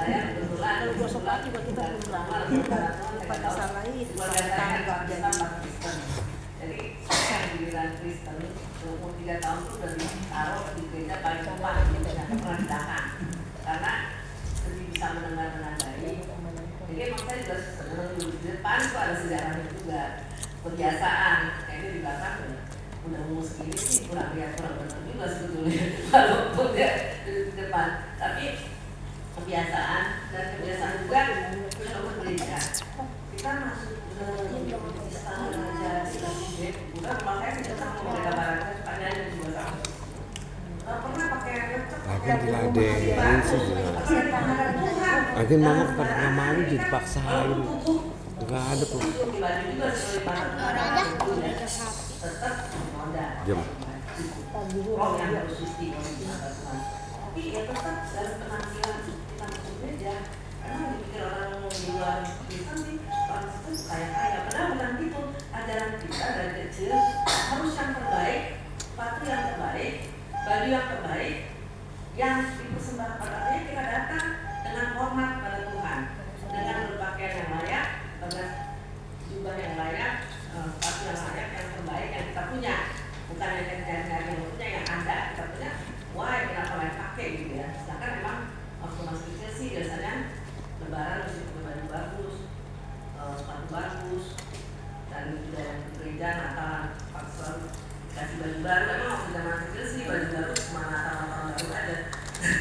saya kebetulan kalau besok pagi juga kita belum berangkat pada salah itu tanggal jadi jadi saya giliran Kristen umur 3 tahun itu udah ditaruh di gereja paling depan perendahan karena lebih bisa mendengar dengan baik. Jadi emang saya juga senang di depan itu ada sejarahnya juga, kebiasaan kayaknya di belakang udah umur segini sih kurang benar juga sebetulnya walaupun dia di depan, tapi kebiasaan dan kebiasaan juga kalau berbeda. Kita masuk ke istana raja bukan makanya kita sama mereka barang sepanjang juga sama pernah pakai Lakin tidak ada yang sih jelas. Lakin mama pernah mau dipaksain. Enggak ada tuh. Tetap modal. Jam. Roh yang harus suci tapi ya tetap dalam penampilan kita masuk gereja karena dipikir orang di luar Kristen sih orang itu kaya padahal bukan gitu. Ajaran kita dari kecil harus yang terbaik, sepatu yang terbaik, baju yang terbaik, yang dipersembahkan padanya kita datang dengan hormat pada Tuhan, dengan berpakaian yang layak, dengan jubah yang layak, sepatu yang layak, yang terbaik yang kita punya, bukan yang cari-cari yang punya yang ada kita punya. Wah, kenapa lain pakai gitu ya? Sedangkan memang waktu masih kecil sih biasanya Lebaran mesti pakai baju bagus, sepatu bagus, dan juga yang ke gereja Natal pas selalu dikasih baju baru. Emang waktu zaman kecil sih baju baru cuma Natal baru aja,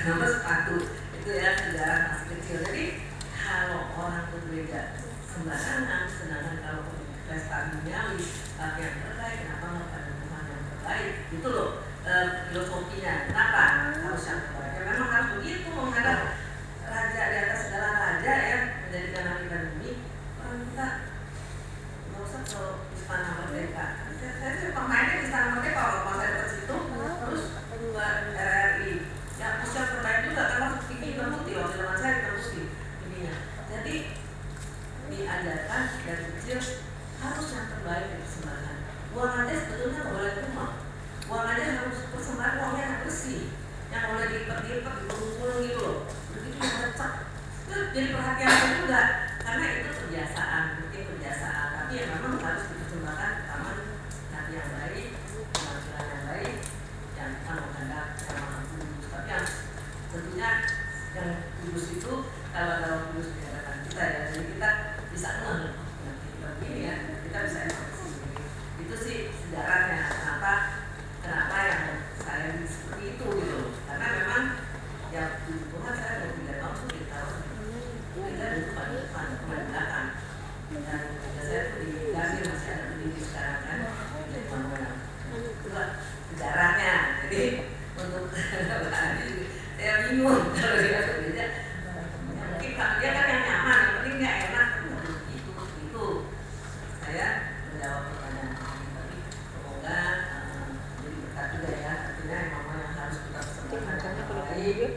nama sepatu itu ya sejarah masih kecil. Jadi kalau orang ke gereja sembarangan, sedangkan kalau ke pesta duniawi pakai yang terbaik, kenapa nggak pada Tuhan yang terbaik? Itu loh filosofinya. Kenapa harus yang terbaik? Ya, memang harus begitu menghadap raja di atas segala raja ya, menjadikan langit dan bumi. Orang kita nggak usah kalau istana merdeka. Saya sih pemainnya istana merdeka kalau pas saya ke situ, terus buat RRI. Ya usia terbaik juga karena TV hitam putih waktu zaman saya hitam putih ininya. Jadi diajarkan dari kecil harus yang terbaik dipersembahkan. Uang aja sebetulnya nggak boleh rumah. Uang aja harus persembahan uangnya yang bersih, yang boleh diikat-ikat, digulung-gulung gitu loh. Begitu yang lecek. Itu jadi perhatian saya juga karena itu kebiasaan, mungkin kebiasaan. Tapi ya memang harus dipersembahkan pertama hati yang baik, penampilan yang baik, yang kita menghadap yang maha kudus. Tapi yang tentunya yang kudus itu kalau dalam kudus di hadapan kita ya, jadi kita bisa ngeh kita begini ya, kita bisa ekspresi. Itu sih sejarahnya kenapa yang saya seperti itu gitu. Karena memang ya Tuhan saya udah 3 tahun tuh ditaruh kita dulu pada depan belakang, dan saya tuh di Gambir masih ada pendidik sekarang kan jadi mana itu sejarahnya. Jadi untuk saya bingung kalau dia berbeda. Mungkin dia kan yang nyaman, yang penting dia enak itu saya menjawab pertanyaan ini. Tapi semoga jadi berkat juga ya, artinya memang yang harus kita persembahkan baik,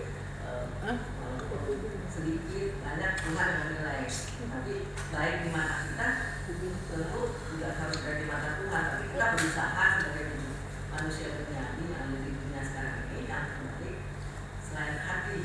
sedikit banyak Tuhan yang menilai. Tapi baik di mata kita tentu juga harus dari mata Tuhan. Tapi kita berusaha sebagai manusia bernyanyi yang di dunia sekarang ini yang terbaik selain hati